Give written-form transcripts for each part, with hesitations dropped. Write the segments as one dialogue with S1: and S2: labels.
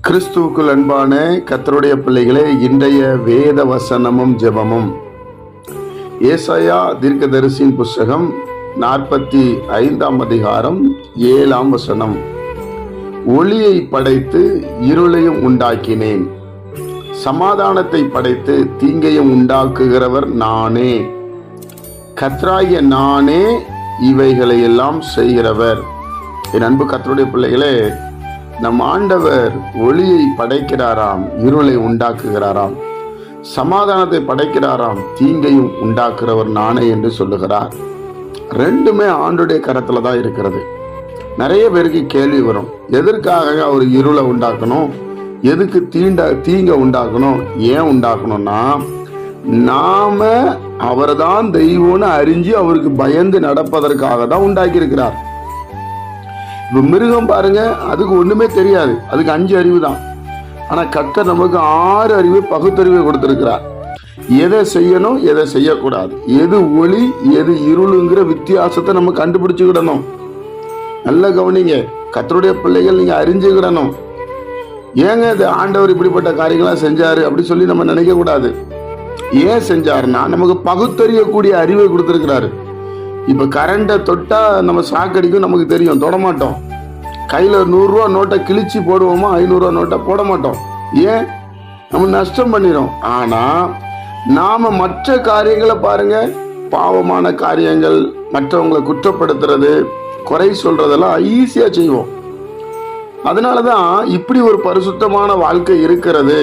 S1: கிறிஸ்துவுக்குள் அன்பான கர்த்தருடைய பிள்ளைகளே, இன்றைய வேத வசனமும் ஜெபமும் ஏசாயா தீர்க்கதரிசியின் புஸ்தகம் 45 அதிகாரம் 7 வசனம். ஒளியை படைத்து இருளையும் உண்டாக்கினேன், சமாதானத்தை படைத்து தீங்கையும் உண்டாக்குகிறவர் நானே. கர்த்தராகிய நானே இவைகளை எல்லாம் செய்கிறவர். என் அன்பு கர்த்தருடைய பிள்ளைகளே, நம் ஆண்டவர் ஒளியை படைக்கிறாராம், இருளை உண்டாக்குகிறாராம், சமாதானத்தை படைக்கிறாராம், தீங்கையும் உண்டாக்குறவர் நானே என்று சொல்லுகிறார். ரெண்டுமே ஆண்டுடைய கரத்துல தான் இருக்கிறது. நிறைய பேருக்கு கேள்வி வரும், எதற்காக அவர் இருளை உண்டாக்கணும், எதுக்கு தீங்க உண்டாக்கணும், ஏன் உண்டாக்கணும்னா நாம அவர்தான் தெய்வம்னு அறிஞ்சு அவருக்கு பயந்து நடப்பதற்காக தான் உண்டாக்கி இருக்கிறார். இப்போ மிருகம் பாருங்க, அதுக்கு ஒண்ணுமே தெரியாது, அதுக்கு 5 அறிவு தான். ஆனா கர்த்தர் நமக்கு 6 அறிவு பகுத்தறிவை கொடுத்திருக்கிறார். எதை செய்யணும், எதை செய்யக்கூடாது, எது ஒளி எது இருளுங்கிற வித்தியாசத்தை நம்ம கண்டுபிடிச்சுக்கிடணும். நல்ல கவனிங்க, கர்த்தருடைய பிள்ளைகள் நீங்க அறிஞ்சுக்கிடணும். ஏங்க இது ஆண்டவர் இப்படிப்பட்ட காரியங்களாம் செஞ்சாரு அப்படி சொல்லி நம்ம நினைக்க கூடாது. ஏன் செஞ்சாருன்னா நமக்கு பகுத்தறியக்கூடிய அறிவை கொடுத்திருக்கிறாரு. இப்ப கரண்ட தொட்டா நம்ம சாக்கடிக்கும், நமக்கு தெரியும், தொட மாட்டோம். கையில 100 ரூபா நோட்டை கிழிச்சு போடுவோமா, 500 ரூபா நோட்டை போட மாட்டோம். ஏன்? நம்ம நஷ்டம் பண்ணிடும். ஆனா நாம மற்ற காரியங்களை பாருங்க, பாவமான காரியங்கள், மற்றவங்களை குற்றப்படுத்துறது, குறை சொல்றதெல்லாம் ஈஸியா செய்வோம். அதனாலதான் இப்படி ஒரு பரிசுத்தமான வாழ்க்கை இருக்கிறது.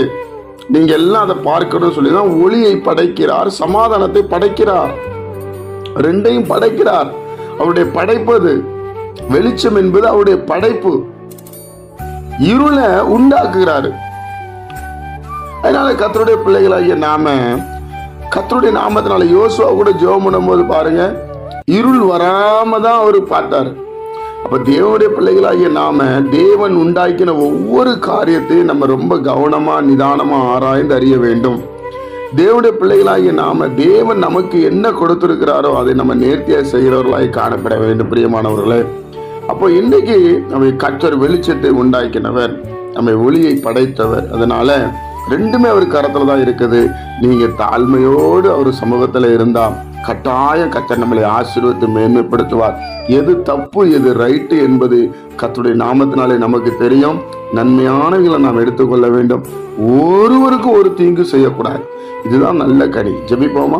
S1: நீங்க எல்லாம் அதை பார்க்கணும்னு சொல்லிதான் ஒளியை படைக்கிறார், சமாதானத்தை படைக்கிறார், ரெண்டையும் படைக்கிறார். அவருடைய படைப்பு அது. வெளிச்சம் என்பது அவருடைய படைப்பு. இருளை உண்டாக்குகிறாரு. அதனால கர்த்தருடைய பிள்ளைகளாகிய நாம கர்த்தருடைய நாமத்தினால யோசுவா கூட ஜெபம் பண்ணும்போது பாருங்க, இருள் வராம தான் அவரு பார்த்தாரு. அப்ப தேவனுடைய பிள்ளைகளாகிய நாம தேவன் உண்டாக்கின ஒவ்வொரு காரியத்தையும் நம்ம ரொம்ப கவனமா நிதானமா ஆராய்ந்து அறிய வேண்டும். தேவனுடைய பிள்ளைகளாகிய நாம தேவன் நமக்கு என்ன கொடுத்திருக்கிறாரோ அதை நம்ம நேர்த்தியா செய்கிறவர்களாய் காணப்பட வேண்டும். பிரியமானவர்களே, அப்போ இன்னைக்கு நம்ம கர்த்தர் வெளிச்சத்தை உண்டாக்கினவர், நம்ம ஒளியை படைத்தவர். அதனால ரெண்டுமே அவர் கரத்துல தான் இருக்குது. நீங்க தாழ்மையோடு அவர் சமூகத்துல இருந்தா கட்டாயம் கர்த்தர் நம்மளை ஆசீர்வதித்து மேன்மைப்படுத்துவார். எது தப்பு எது ரைட்டு என்பது கர்த்தருடைய நாமத்தினாலே நமக்கு தெரியும். நன்மையானவர்களை நாம் எடுத்துக்கொள்ள வேண்டும். ஒருவருக்கு ஒரு தீங்கு செய்யக்கூடாது. இதுதான் நல்ல கனி. ஜெபிப்போமா?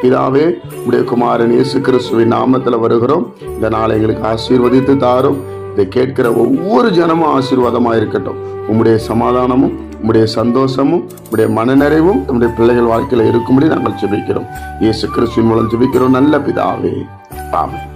S1: பிதாவே, உடைய குமாரன் இயேசு கிறிஸ்துவின் நாமத்துல வருகிறோம். இந்த நாளை எங்களுக்கு ஆசீர்வதித்து தாரும். இதை கேட்கிற ஒவ்வொரு ஜனமும் ஆசீர்வாதமா இருக்கட்டும். உம்முடைய சமாதானமும் உம்முடைய சந்தோஷமும் உம்முடைய மனநிறைவும் நம்முடைய பிள்ளைகள் வாழ்க்கையில இருக்கும்படி நாங்கள் ஜெபிக்கிறோம். இயேசு கிறிஸ்துவின் மூலம் ஜெபிக்கிறோம் நல்ல பிதாவே, ஆமென்.